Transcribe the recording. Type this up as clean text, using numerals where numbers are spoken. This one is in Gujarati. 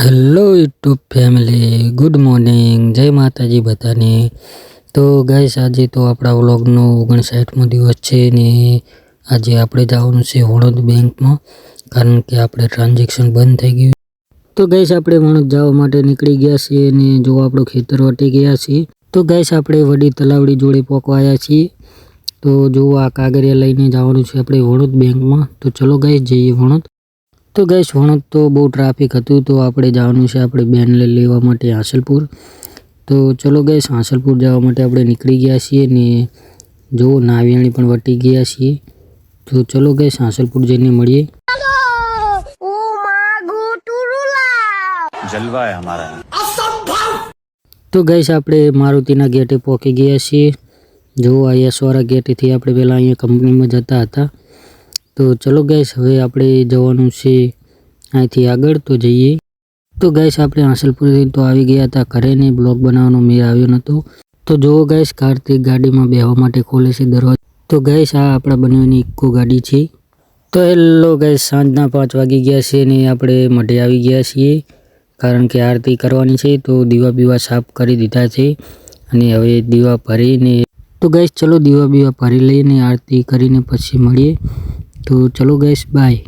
Hello YouTube family, good morning, જય માતાજી બધાને। તો ગાઈસ આજે તો આપણા વ્લોગનો 59મો દિવસ છે ને આજે આપણે જવાનું છે વણોદ બેંકમાં, કારણ કે આપણે ટ્રાન્ઝેક્શન બંધ થઈ ગયું। તો ગાઈસ આપણે વણોદ જવા માટે નીકળી ગયા છીએ અને જો આપણો ખેતર વટી ગયા છીએ। તો ગાઈસ આપણે વડી તલાવડી જોડે પહોંચવાયા છીએ। તો જો આ કાગળિયા લઈને જવાનું છે આપણે વણોદ બેંકમાં। તો ચલો ગાઈસ જઈએ વણોદ। તો ગાઈસ વણોદ તો બહુ ટ્રાફિક હતું, તો આપણે જવાનું છે આપણે બેનને લેવા માટે હાંસલપુર। તો ચલો ગાઈસ હાંસલપુર જવા માટે આપણે નીકળી ગયા છીએ ને જો નાવિયાણી પણ વટી ગયા છીએ। તો ચલો ગાઈસ હાંસલપુર જઈને મળીએ। जलवा है हमारा। તો ગાઈસ આપણે મારુતિના ગેટે પહોંચી ગયા છીએ। જો આ યશવાળા ગેટેથી આપણે પહેલાં અહીંયા કંપનીમાં જતા હતા। તો ચલો ગાઈસ હવે આપણે જવાનું છે અહીંથી આગળ, તો જઈએ। તો ગાઈસ આપણે હાંસલપુરથી તો આવી ગયા હતા ઘરે ને બ્લોગ બનાવવાનો મેળ આવ્યો નહોતો। તો જુઓ ગાઈસ કાર્તિક ગાડીમાં બેહવા માટે ખોલે છે દરવાજો। તો ગાઈસ આ આપણા બંનેની ઇકો ગાડી છે। તો હેલો ગાઈસ સાંજના 5 વાગી ગયા છે ને આપણે મઢે આવી ગયા છીએ, કારણ કે આરતી કરવાની છે। તો દીવા બીવા સાફ કરી દીધા છે અને હવે દીવા ભરીને તો ગાઈસ ચલો દીવા બીવા ભરી લઈને આરતી કરીને પછી મળીએ। તો ચલો ગાઈસ બાય।